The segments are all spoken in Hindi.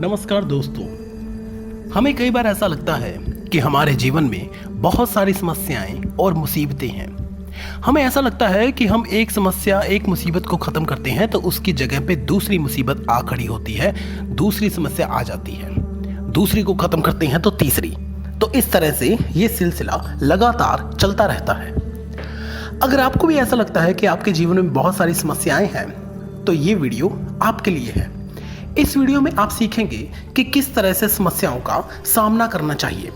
नमस्कार दोस्तों। हमें कई बार ऐसा लगता है कि हमारे जीवन में बहुत सारी समस्याएं और मुसीबतें हैं। हमें ऐसा लगता है कि हम एक मुसीबत को ख़त्म करते हैं तो उसकी जगह पे दूसरी मुसीबत आ खड़ी होती है, दूसरी समस्या आ जाती है, दूसरी को ख़त्म करते हैं तो तीसरी। तो इस तरह से ये सिलसिला लगातार चलता रहता है। अगर आपको भी ऐसा लगता है कि आपके जीवन में बहुत सारी समस्याएं हैं तो ये वीडियो आपके लिए है। इस वीडियो में आप सीखेंगे कि किस तरह से समस्याओं का सामना करना चाहिए।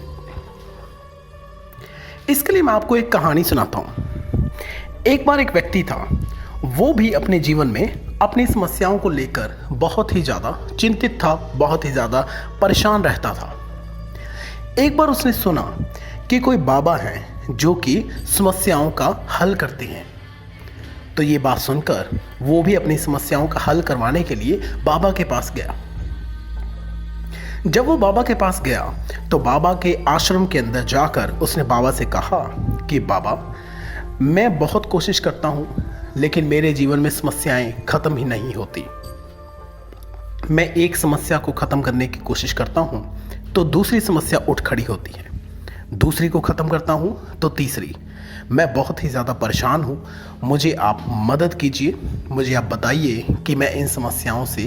इसके लिए मैं आपको एक कहानी सुनाता हूं। एक बार एक व्यक्ति था, वो भी अपने जीवन में अपनी समस्याओं को लेकर बहुत ही ज़्यादा चिंतित था, बहुत ही ज़्यादा परेशान रहता था। एक बार उसने सुना कि कोई बाबा हैं जो कि समस्याओं का हल करते हैं। तो ये बात सुनकर वो भी अपनी समस्याओं का हल करवाने के लिए बाबा के पास गया। जब वो बाबा के पास गया तो बाबा के आश्रम के अंदर जाकर उसने बाबा से कहा कि बाबा, मैं बहुत कोशिश करता हूँ लेकिन मेरे जीवन में समस्याएं ख़त्म ही नहीं होती। मैं एक समस्या को ख़त्म करने की कोशिश करता हूँ तो दूसरी समस्या उठ खड़ी होती है, दूसरी को ख़त्म करता हूँ तो तीसरी। मैं बहुत ही ज़्यादा परेशान हूँ, मुझे आप मदद कीजिए, मुझे आप बताइए कि मैं इन समस्याओं से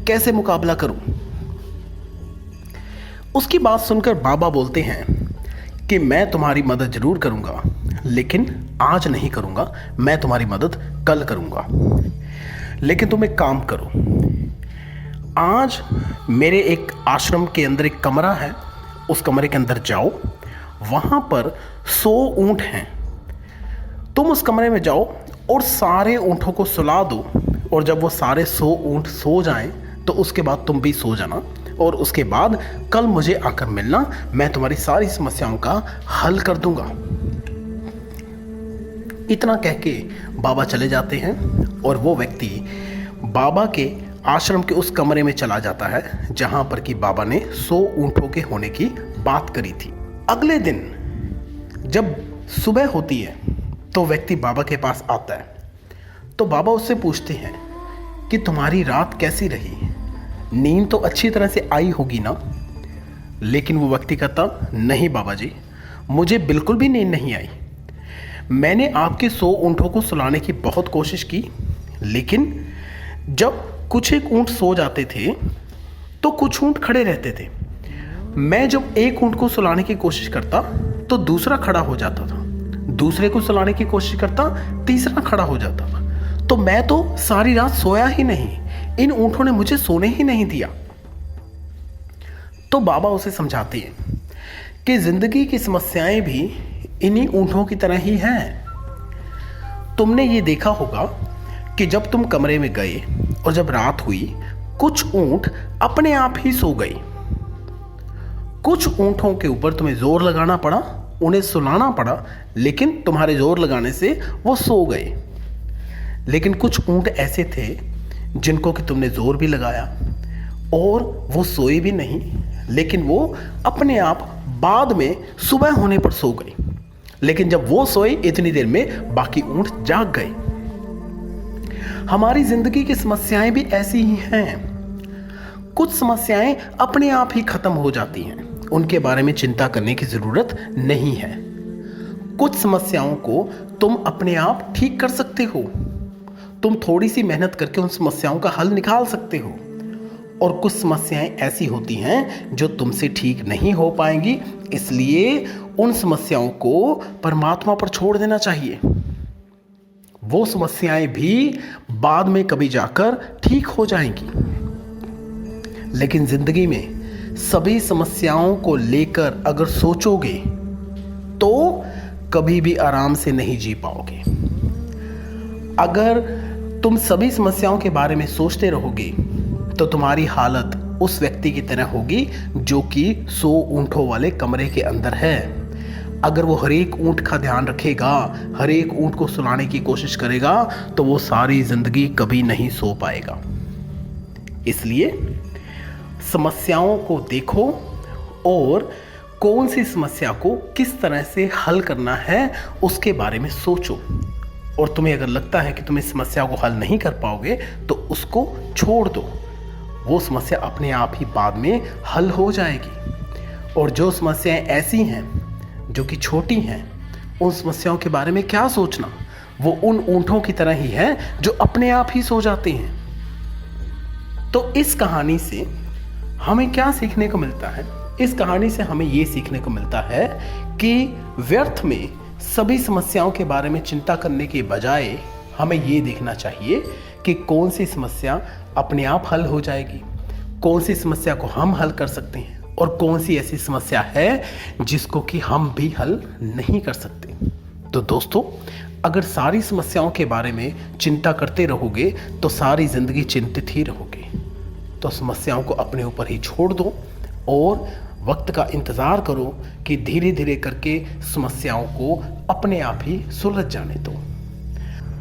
कैसे मुकाबला करूँ। उसकी बात सुनकर बाबा बोलते हैं कि मैं तुम्हारी मदद ज़रूर करूँगा लेकिन आज नहीं करूँगा, मैं तुम्हारी मदद कल करूँगा। लेकिन तुम एक काम करो, आज मेरे एक आश्रम के अंदर एक कमरा है, उस कमरे के अंदर जाओ, वहाँ पर 100 ऊँट हैं। तुम उस कमरे में जाओ और सारे ऊँटों को सुला दो, और जब वो सारे 100 ऊँट सो जाएं तो उसके बाद तुम भी सो जाना, और उसके बाद कल मुझे आकर मिलना, मैं तुम्हारी सारी समस्याओं का हल कर दूंगा। इतना कह के बाबा चले जाते हैं और वो व्यक्ति बाबा के आश्रम के उस कमरे में चला जाता है जहां पर कि बाबा ने 100 ऊँटों के होने की बात करी थी। अगले दिन जब सुबह होती है तो व्यक्ति बाबा के पास आता है। तो बाबा उससे पूछते हैं कि तुम्हारी रात कैसी रही, नींद तो अच्छी तरह से आई होगी ना। लेकिन वो व्यक्ति कहता, नहीं बाबा जी, मुझे बिल्कुल भी नींद नहीं आई। मैंने आपके 100 ऊँटों को सुलाने की बहुत कोशिश की, लेकिन जब कुछ एक ऊँट सो जाते थे तो कुछ ऊँट खड़े रहते थे। मैं जब एक ऊँट को सुलाने की कोशिश करता तो दूसरा खड़ा हो जाता था, दूसरे को सुलाने की कोशिश करता, तीसरा खड़ा हो जाता था। तो मैं तो सारी रात सोया ही नहीं, इन ऊँटों ने मुझे सोने ही नहीं दिया। तो बाबा उसे समझाते हैं कि जिंदगी की समस्याएं भी इन्हीं ऊँटों की तरह ही हैं। तुमने ये देखा होगा कि जब तुम कमरे में गए और जब रात हुई, कुछ ऊँट अपने आप ही सो गए। कुछ ऊँटों के ऊपर तुम्हें जोर लगाना पड़ा, उन्हें सुलाना पड़ा, लेकिन तुम्हारे जोर लगाने से वो सो गए। लेकिन कुछ ऊँट ऐसे थे जिनको कि तुमने जोर भी लगाया और वो सोए भी नहीं, लेकिन वो अपने आप बाद में सुबह होने पर सो गए। लेकिन जब वो सोए इतनी देर में बाकी ऊँट जाग गए। हमारी जिंदगी की समस्याएं भी ऐसी ही हैं। कुछ समस्याएं अपने आप ही खत्म हो जाती हैं, उनके बारे में चिंता करने की जरूरत नहीं है। कुछ समस्याओं को तुम अपने आप ठीक कर सकते हो, तुम थोड़ी सी मेहनत करके उन समस्याओं का हल निकाल सकते हो। और कुछ समस्याएं ऐसी होती हैं जो तुमसे ठीक नहीं हो पाएंगी, इसलिए उन समस्याओं को परमात्मा पर छोड़ देना चाहिए। वो समस्याएं भी बाद में कभी जाकर ठीक हो जाएंगी। लेकिन जिंदगी में सभी समस्याओं को लेकर अगर सोचोगे तो कभी भी आराम से नहीं जी पाओगे। अगर तुम सभी समस्याओं के बारे में सोचते रहोगे तो तुम्हारी हालत उस व्यक्ति की तरह होगी जो कि 100 ऊँटों वाले कमरे के अंदर है। अगर वो हर एक ऊँट का ध्यान रखेगा, हर एक ऊँट को सुलाने की कोशिश करेगा, तो वो सारी जिंदगी कभी नहीं सो पाएगा। इसलिए समस्याओं को देखो और कौन सी समस्या को किस तरह से हल करना है उसके बारे में सोचो। और तुम्हें अगर लगता है कि तुम इस समस्या को हल नहीं कर पाओगे तो उसको छोड़ दो, वो समस्या अपने आप ही बाद में हल हो जाएगी। और जो समस्याएं ऐसी हैं जो कि छोटी हैं, उन समस्याओं के बारे में क्या सोचना, वो उन ऊंटों की तरह ही है जो अपने आप ही सो जाते हैं। तो इस कहानी से हमें क्या सीखने को मिलता है? इस कहानी से हमें ये सीखने को मिलता है कि व्यर्थ में सभी समस्याओं के बारे में चिंता करने के बजाय हमें ये देखना चाहिए कि कौन सी समस्या अपने आप हल हो जाएगी, कौन सी समस्या को हम हल कर सकते हैं और कौन सी ऐसी समस्या है जिसको कि हम भी हल नहीं कर सकते। तो दोस्तों, अगर सारी समस्याओं के बारे में चिंता करते रहोगे तो सारी जिंदगी चिंतित ही रहोगे। तो समस्याओं को अपने ऊपर ही छोड़ दो और वक्त का इंतज़ार करो कि धीरे धीरे करके समस्याओं को अपने आप ही सुलझ जाने दो।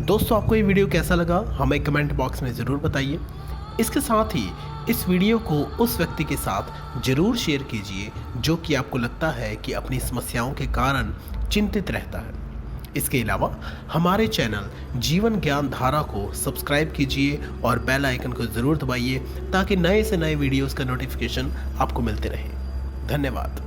दोस्तों, आपको ये वीडियो कैसा लगा हमें कमेंट बॉक्स में ज़रूर बताइए। इसके साथ ही इस वीडियो को उस व्यक्ति के साथ ज़रूर शेयर कीजिए जो कि आपको लगता है कि अपनी समस्याओं के कारण चिंतित रहता है। इसके अलावा हमारे चैनल जीवन ज्ञान धारा को सब्सक्राइब कीजिए और बेल आइकन को ज़रूर दबाइए ताकि नए से नए वीडियोस का नोटिफिकेशन आपको मिलते रहे। धन्यवाद।